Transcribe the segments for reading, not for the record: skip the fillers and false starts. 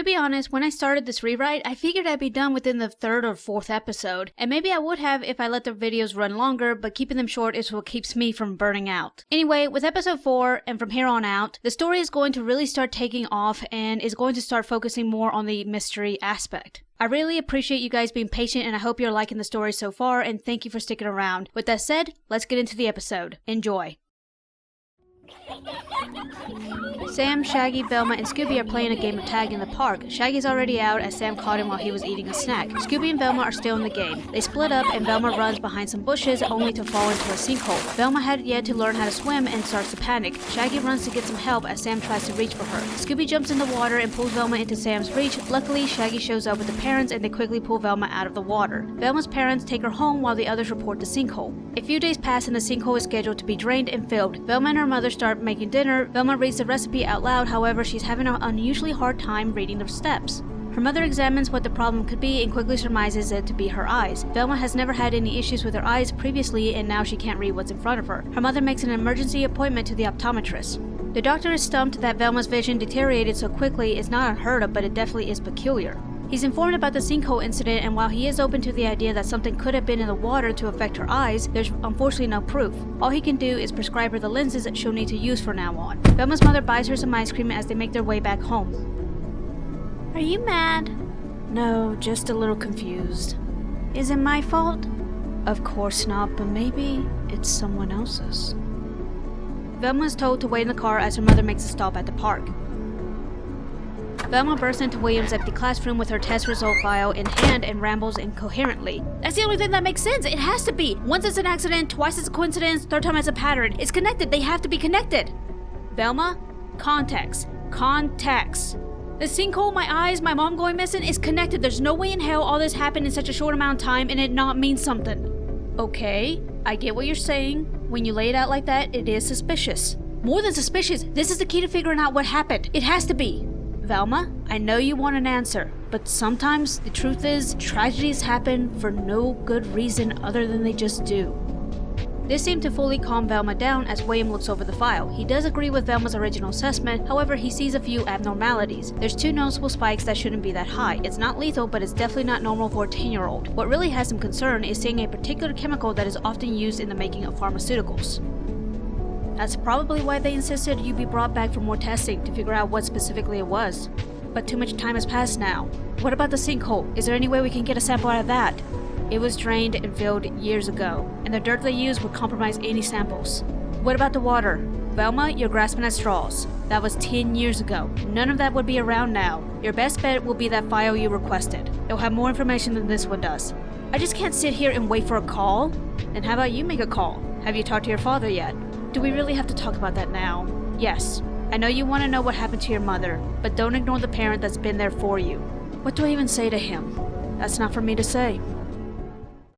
be honest, when I started this rewrite, I figured I'd be done within the 3rd or 4th episode, and maybe I would have if I let the videos run longer, but keeping them short is what keeps me from burning out. Anyway, with episode 4, and from here on out, the story is going to really start taking off and is going to start focusing more on the mystery aspect. I really appreciate you guys being patient, and I hope you're liking the story so far, and thank you for sticking around. With that said, let's get into the episode. Enjoy. Sam, Shaggy, Velma, and Scooby are playing a game of tag in the park. Shaggy's already out as Sam caught him while he was eating a snack. Scooby and Velma are still in the game. They split up and Velma runs behind some bushes only to fall into a sinkhole. Velma had yet to learn how to swim and starts to panic. Shaggy runs to get some help as Sam tries to reach for her. Scooby jumps in the water and pulls Velma into Sam's reach. Luckily, Shaggy shows up with the parents and they quickly pull Velma out of the water. Velma's parents take her home while the others report the sinkhole. A few days pass and the sinkhole is scheduled to be drained and filled. Velma and her mother start making dinner. Velma reads the recipe out loud, however, she's having an unusually hard time reading the steps. Her mother examines what the problem could be and quickly surmises it to be her eyes. Velma has never had any issues with her eyes previously and now she can't read what's in front of her. Her mother makes an emergency appointment to the optometrist. The doctor is stumped that Velma's vision deteriorated so quickly is not unheard of, but it definitely is peculiar. He's informed about the sinkhole incident, and while he is open to the idea that something could have been in the water to affect her eyes, there's unfortunately no proof. All he can do is prescribe her the lenses that she'll need to use from now on. Velma's mother buys her some ice cream as they make their way back home. Are you mad? No, just a little confused. Is it my fault? Of course not, but maybe it's someone else's. Velma is told to wait in the car as her mother makes a stop at the park. Velma bursts into William's empty classroom with her test result file in hand and rambles incoherently. That's the only thing that makes sense. It has to be. Once it's an accident, twice it's a coincidence, third time it's a pattern. It's connected. They have to be connected. Velma, context. Context. The sinkhole, my eyes, my mom going missing is connected. There's no way in hell all this happened in such a short amount of time and it not mean something. Okay, I get what you're saying. When you lay it out like that, it is suspicious. More than suspicious, this is the key to figuring out what happened. It has to be. Velma, I know you want an answer, but sometimes the truth is tragedies happen for no good reason other than they just do. This seemed to fully calm Velma down as William looks over the file. He does agree with Velma's original assessment, however he sees a few abnormalities. There's 2 noticeable spikes that shouldn't be that high. It's not lethal, but it's definitely not normal for a 10-year-old. What really has him concerned is seeing a particular chemical that is often used in the making of pharmaceuticals. That's probably why they insisted you be brought back for more testing to figure out what specifically it was. But too much time has passed now. What about the sinkhole? Is there any way we can get a sample out of that? It was drained and filled years ago, and the dirt they used would compromise any samples. What about the water? Velma, you're grasping at straws. That was 10 years ago. None of that would be around now. Your best bet will be that file you requested. It'll have more information than this one does. I just can't sit here and wait for a call. Then how about you make a call? Have you talked to your father yet? Do we really have to talk about that now? Yes. I know you want to know what happened to your mother, but don't ignore the parent that's been there for you. What do I even say to him? That's not for me to say.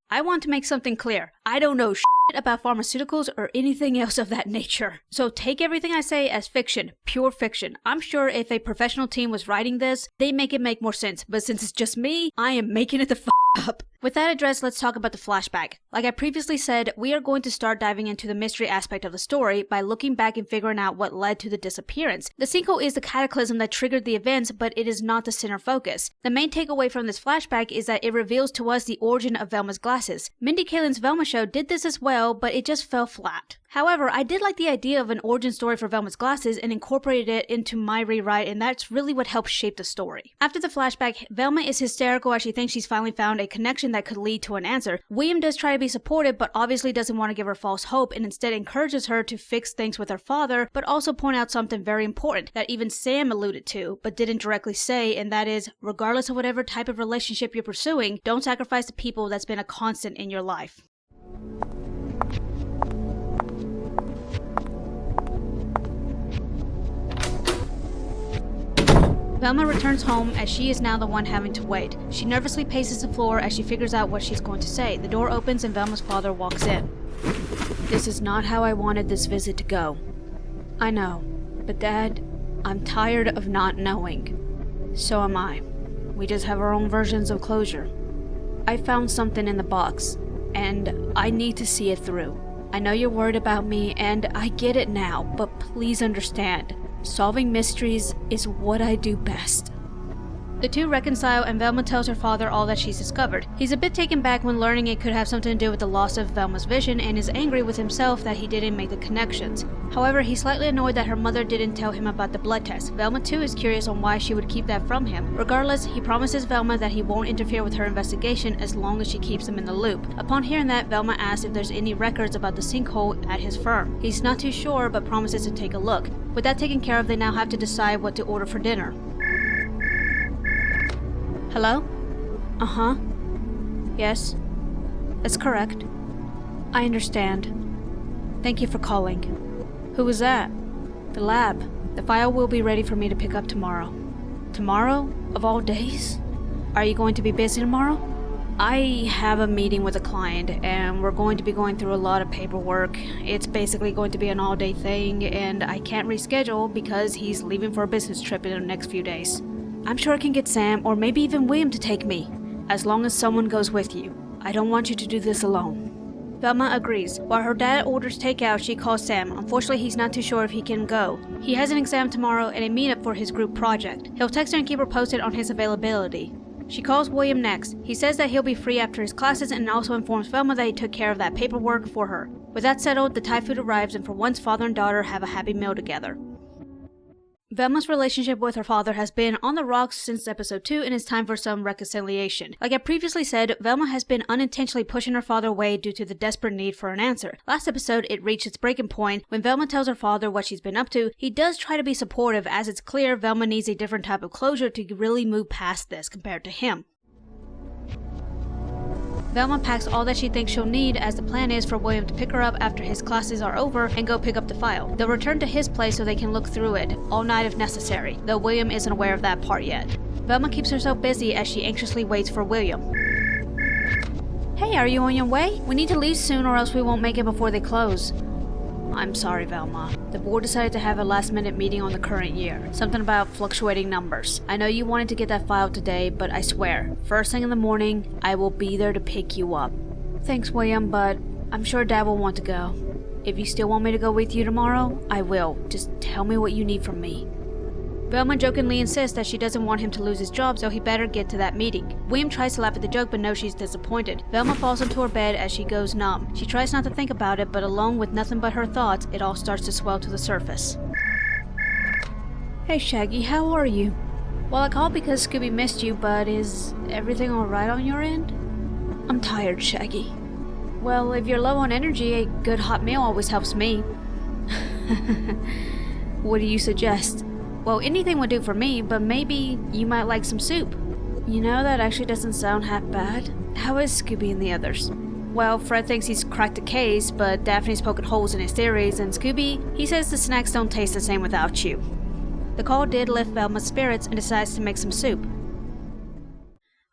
I want to make something clear. I don't know shit about pharmaceuticals or anything else of that nature. So take everything I say as fiction, pure fiction. I'm sure if a professional team was writing this, they'd make it make more sense. But since it's just me, I am making it the up. With that address, let's talk about the flashback. Like I previously said, we are going to start diving into the mystery aspect of the story by looking back and figuring out what led to the disappearance. The sinkhole is the cataclysm that triggered the events, but it is not the center focus. The main takeaway from this flashback is that it reveals to us the origin of Velma's glasses. Mindy Kaling's Velma show did this as well, but it just fell flat. However, I did like the idea of an origin story for Velma's glasses and incorporated it into my rewrite, and that's really what helped shape the story. After the flashback, Velma is hysterical as she thinks she's finally found a connection that could lead to an answer. William does try to be supportive, but obviously doesn't want to give her false hope and instead encourages her to fix things with her father, but also point out something very important that even Sam alluded to, but didn't directly say, and that is, regardless of whatever type of relationship you're pursuing, don't sacrifice the people that's been a constant in your life. Velma returns home as she is now the one having to wait. She nervously paces the floor as she figures out what she's going to say. The door opens and Velma's father walks in. This is not how I wanted this visit to go. I know, but Dad, I'm tired of not knowing. So am I. We just have our own versions of closure. I found something in the box, and I need to see it through. I know you're worried about me, and I get it now, but please understand. Solving mysteries is what I do best. The two reconcile and Velma tells her father all that she's discovered. He's a bit taken back when learning it could have something to do with the loss of Velma's vision and is angry with himself that he didn't make the connections. However, he's slightly annoyed that her mother didn't tell him about the blood test. Velma too is curious on why she would keep that from him. Regardless, he promises Velma that he won't interfere with her investigation as long as she keeps him in the loop. Upon hearing that, Velma asks if there's any records about the sinkhole at his firm. He's not too sure but promises to take a look. With that taken care of, they now have to decide what to order for dinner. Hello? Uh-huh. Yes. That's correct. I understand. Thank you for calling. Who was that? The lab. The file will be ready for me to pick up tomorrow. Tomorrow? Of all days? Are you going to be busy tomorrow? I have a meeting with a client, and we're going to be going through a lot of paperwork. It's basically going to be an all-day thing, and I can't reschedule because he's leaving for a business trip in the next few days. I'm sure I can get Sam, or maybe even William, to take me, as long as someone goes with you. I don't want you to do this alone. Velma agrees. While her dad orders takeout, she calls Sam. Unfortunately, he's not too sure if he can go. He has an exam tomorrow and a meetup for his group project. He'll text her and keep her posted on his availability. She calls William next. He says that he'll be free after his classes and also informs Velma that he took care of that paperwork for her. With that settled, the Thai food arrives and for once father and daughter have a happy meal together. Velma's relationship with her father has been on the rocks since episode 2 and it's time for some reconciliation. Like I previously said, Velma has been unintentionally pushing her father away due to the desperate need for an answer. Last episode, it reached its breaking point when Velma tells her father what she's been up to. He does try to be supportive as it's clear Velma needs a different type of closure to really move past this compared to him. Velma packs all that she thinks she'll need as the plan is for William to pick her up after his classes are over and go pick up the file. They'll return to his place so they can look through it, all night if necessary, though William isn't aware of that part yet. Velma keeps herself busy as she anxiously waits for William. Hey, are you on your way? We need to leave soon or else we won't make it before they close. I'm sorry, Velma. The board decided to have a last-minute meeting on the current year. Something about fluctuating numbers. I know you wanted to get that file today, but I swear, first thing in the morning, I will be there to pick you up. Thanks, William, but I'm sure Dad will want to go. If you still want me to go with you tomorrow, I will. Just tell me what you need from me. Velma jokingly insists that she doesn't want him to lose his job, so he better get to that meeting. William tries to laugh at the joke, but knows she's disappointed. Velma falls into her bed as she goes numb. She tries not to think about it, but alone with nothing but her thoughts, it all starts to swell to the surface. Hey Shaggy, how are you? Well, I called because Scooby missed you, but is everything alright on your end? I'm tired, Shaggy. Well, if you're low on energy, a good hot meal always helps me. What do you suggest? Well, anything would do for me, but maybe you might like some soup. You know, that actually doesn't sound half bad. How is Scooby and the others? Well, Fred thinks he's cracked the case, but Daphne's poking holes in his theories, and Scooby, he says the snacks don't taste the same without you. The call did lift Velma's spirits and decides to make some soup.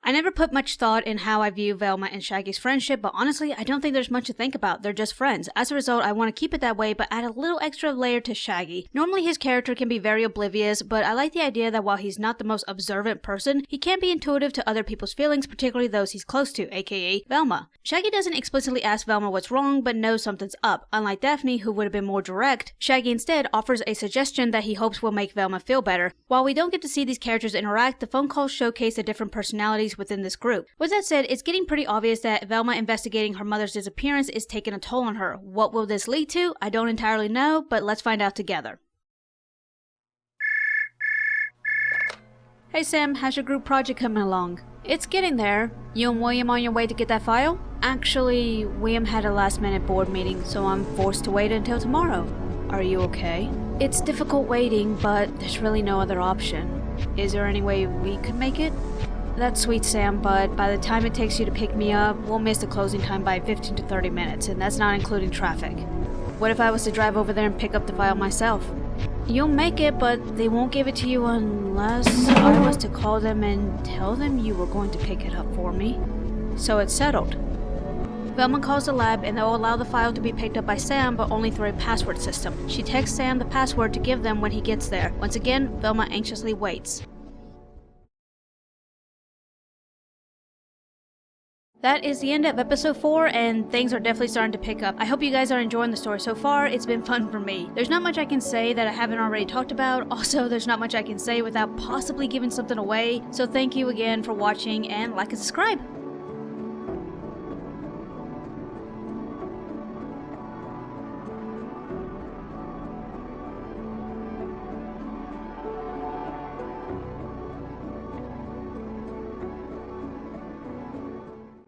I never put much thought in how I view Velma and Shaggy's friendship, but honestly, I don't think there's much to think about. They're just friends. As a result, I want to keep it that way, but add a little extra layer to Shaggy. Normally, his character can be very oblivious, but I like the idea that while he's not the most observant person, he can be intuitive to other people's feelings, particularly those he's close to, aka Velma. Shaggy doesn't explicitly ask Velma what's wrong, but knows something's up. Unlike Daphne, who would have been more direct, Shaggy instead offers a suggestion that he hopes will make Velma feel better. While we don't get to see these characters interact, the phone calls showcase the different personalities within this group. With that said, it's getting pretty obvious that Velma investigating her mother's disappearance is taking a toll on her. What will this lead to? I don't entirely know, but let's find out together. Hey Sam, how's your group project coming along? It's getting there. You and William on your way to get that file? Actually, William had a last-minute board meeting, so I'm forced to wait until tomorrow. Are you okay? It's difficult waiting, but there's really no other option. Is there any way we could make it? That's sweet, Sam, but by the time it takes you to pick me up, we'll miss the closing time by 15 to 30 minutes, and that's not including traffic. What if I was to drive over there and pick up the file myself? You'll make it, but they won't give it to you unless I was to call them and tell them you were going to pick it up for me. So it's settled. Velma calls the lab and they'll allow the file to be picked up by Sam, but only through a password system. She texts Sam the password to give them when he gets there. Once again, Velma anxiously waits. that is the end of episode 4, and things are definitely starting to pick up. I hope you guys are enjoying the story so far. It's been fun for me. There's not much I can say that I haven't already talked about. Also, there's not much I can say without possibly giving something away. So thank you again for watching, and like and subscribe.